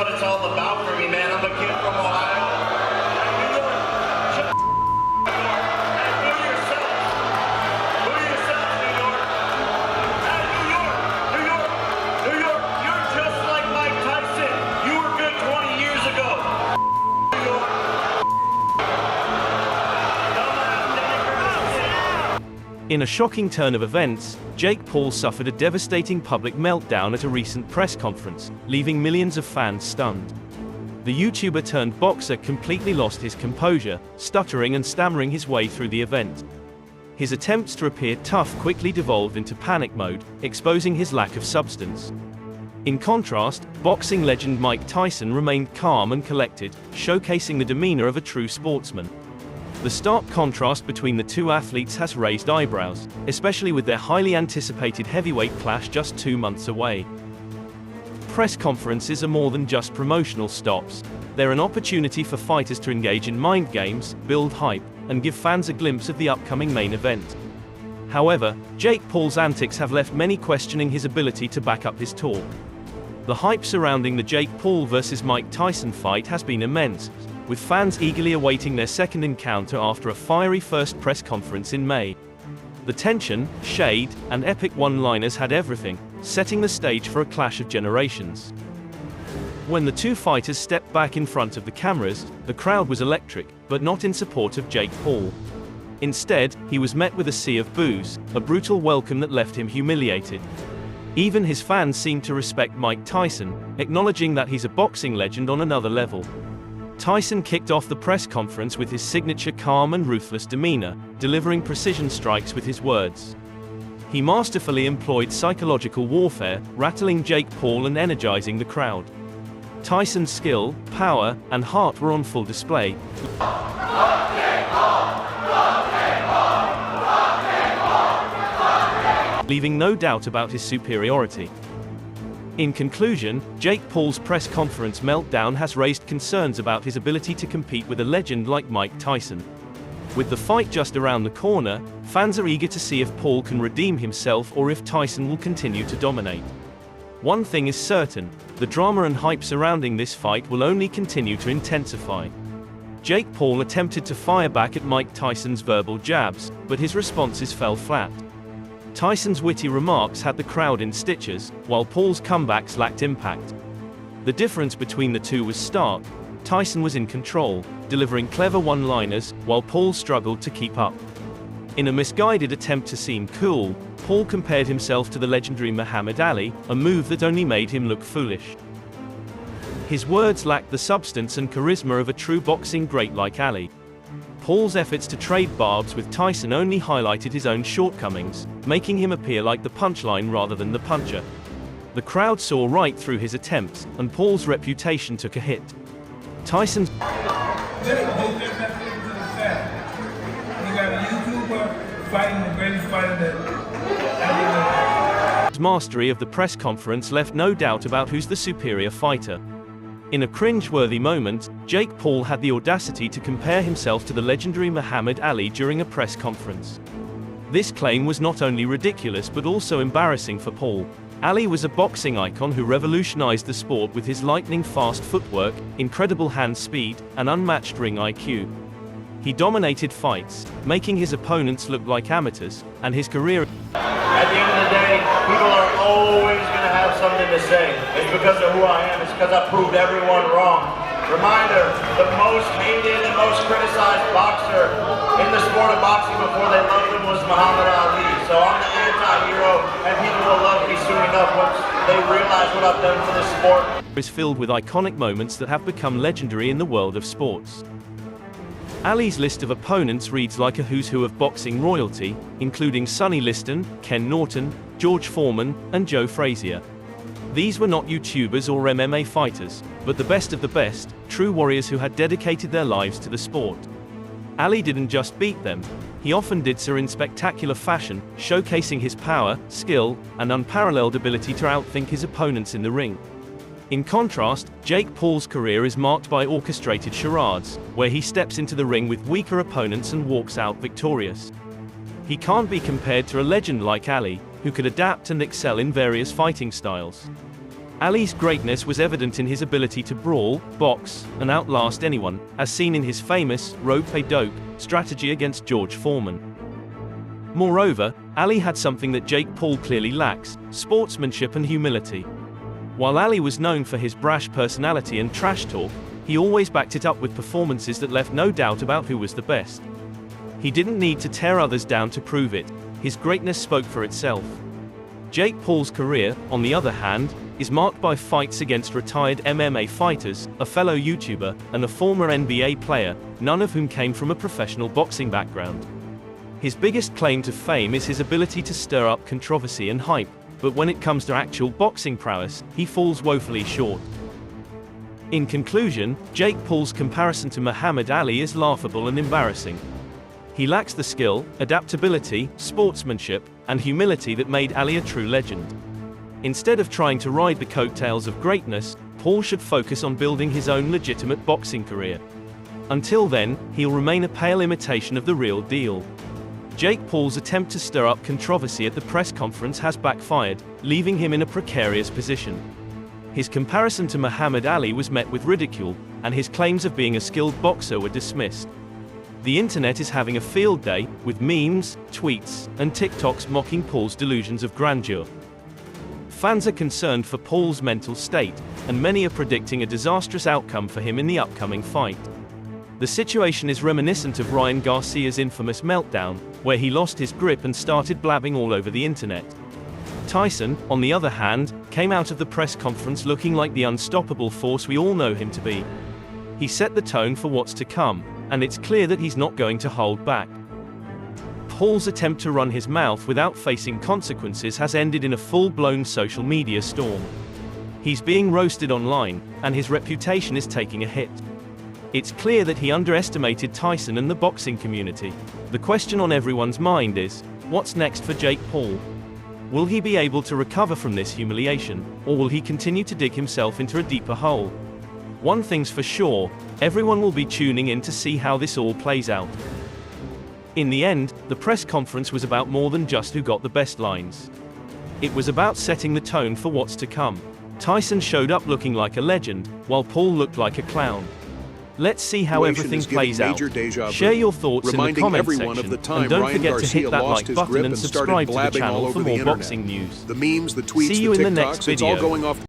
what it's all about for me, man. I'm a kid from Ohio. New York. Shut the and boo yourselves. Boo yourselves, New York. And New York. New York. New York. You're just like Mike Tyson. You were good 20 years ago. New York. In a shocking turn of events, Jake Paul suffered a devastating public meltdown at a recent press conference, leaving millions of fans stunned. The YouTuber turned boxer completely lost his composure, stuttering and stammering his way through the event. His attempts to appear tough quickly devolved into panic mode, exposing his lack of substance. In contrast, boxing legend Mike Tyson remained calm and collected, showcasing the demeanor of a true sportsman. The stark contrast between the two athletes has raised eyebrows, especially with their highly anticipated heavyweight clash just 2 months away. Press conferences are more than just promotional stops. They're an opportunity for fighters to engage in mind games, build hype, and give fans a glimpse of the upcoming main event. However, Jake Paul's antics have left many questioning his ability to back up his talk. The hype surrounding the Jake Paul vs. Mike Tyson fight has been immense, with fans eagerly awaiting their second encounter after a fiery first press conference in May. The tension, shade, and epic one-liners had everything, setting the stage for a clash of generations. When the two fighters stepped back in front of the cameras, the crowd was electric, but not in support of Jake Paul. Instead, he was met with a sea of boos, a brutal welcome that left him humiliated. Even his fans seemed to respect Mike Tyson, acknowledging that he's a boxing legend on another level. Tyson kicked off the press conference with his signature calm and ruthless demeanor, delivering precision strikes with his words. He masterfully employed psychological warfare, rattling Jake Paul and energizing the crowd. Tyson's skill, power, and heart were on full display, leaving no doubt about his superiority. In conclusion, Jake Paul's press conference meltdown has raised concerns about his ability to compete with a legend like Mike Tyson. With the fight just around the corner, fans are eager to see if Paul can redeem himself or if Tyson will continue to dominate. One thing is certain, the drama and hype surrounding this fight will only continue to intensify. Jake Paul attempted to fire back at Mike Tyson's verbal jabs, but his responses fell flat. Tyson's witty remarks had the crowd in stitches, while Paul's comebacks lacked impact. The difference between the two was stark. Tyson was in control, delivering clever one-liners, while Paul struggled to keep up. In a misguided attempt to seem cool, Paul compared himself to the legendary Muhammad Ali, a move that only made him look foolish. His words lacked the substance and charisma of a true boxing great like Ali. Paul's efforts to trade barbs with Tyson only highlighted his own shortcomings, making him appear like the punchline rather than the puncher. The crowd saw right through his attempts, and Paul's reputation took a hit. Tyson's mastery of the press conference left no doubt about who's the superior fighter. In a cringe-worthy moment, Jake Paul had the audacity to compare himself to the legendary Muhammad Ali during a press conference. This claim was not only ridiculous but also embarrassing for Paul. Ali was a boxing icon who revolutionized the sport with his lightning-fast footwork, incredible hand speed, and unmatched ring IQ. He dominated fights, making his opponents look like amateurs, and his career... At the end of the day, people are always going to have something to say. It's because of who I am. It's because I proved everyone wrong. Reminder, the most hated and most criticized boxer in the sport of boxing before they loved him was Muhammad Ali. So I'm the anti-hero, and people will love me soon enough once they realize what I've done for this sport. Is filled with iconic moments that have become legendary in the world of sports. Ali's list of opponents reads like a who's who of boxing royalty, including Sonny Liston, Ken Norton, George Foreman, and Joe Frazier. These were not YouTubers or MMA fighters, but the best of the best, true warriors who had dedicated their lives to the sport. Ali didn't just beat them, he often did so in spectacular fashion, showcasing his power, skill, and unparalleled ability to outthink his opponents in the ring. In contrast, Jake Paul's career is marked by orchestrated charades, where he steps into the ring with weaker opponents and walks out victorious. He can't be compared to a legend like Ali, who could adapt and excel in various fighting styles. Ali's greatness was evident in his ability to brawl, box, and outlast anyone, as seen in his famous rope-a-dope strategy against George Foreman. Moreover, Ali had something that Jake Paul clearly lacks: sportsmanship and humility. While Ali was known for his brash personality and trash talk, he always backed it up with performances that left no doubt about who was the best. He didn't need to tear others down to prove it; his greatness spoke for itself. Jake Paul's career, on the other hand, is marked by fights against retired MMA fighters, a fellow YouTuber, and a former NBA player, none of whom came from a professional boxing background. His biggest claim to fame is his ability to stir up controversy and hype, but when it comes to actual boxing prowess, he falls woefully short. In conclusion, Jake Paul's comparison to Muhammad Ali is laughable and embarrassing. He lacks the skill, adaptability, sportsmanship, and humility that made Ali a true legend. Instead of trying to ride the coattails of greatness, Paul should focus on building his own legitimate boxing career. Until then, he'll remain a pale imitation of the real deal. Jake Paul's attempt to stir up controversy at the press conference has backfired, leaving him in a precarious position. His comparison to Muhammad Ali was met with ridicule, and his claims of being a skilled boxer were dismissed. The internet is having a field day, with memes, tweets, and TikToks mocking Paul's delusions of grandeur. Fans are concerned for Paul's mental state, and many are predicting a disastrous outcome for him in the upcoming fight. The situation is reminiscent of Ryan Garcia's infamous meltdown, where he lost his grip and started blabbing all over the internet. Tyson, on the other hand, came out of the press conference looking like the unstoppable force we all know him to be. He set the tone for what's to come, and it's clear that he's not going to hold back. Paul's attempt to run his mouth without facing consequences has ended in a full-blown social media storm. He's being roasted online, and his reputation is taking a hit. It's clear that he underestimated Tyson and the boxing community. The question on everyone's mind is, what's next for Jake Paul? Will he be able to recover from this humiliation, or will he continue to dig himself into a deeper hole? One thing's for sure, everyone will be tuning in to see how this all plays out. In the end, the press conference was about more than just who got the best lines. It was about setting the tone for what's to come. Tyson showed up looking like a legend, while Paul looked like a clown. Let's see how everything plays out. Share your thoughts in the comment section, and don't forget to hit that like button and subscribe to the channel for more boxing news. The memes, the tweets, See you the in the TikToks, next it's all video. going off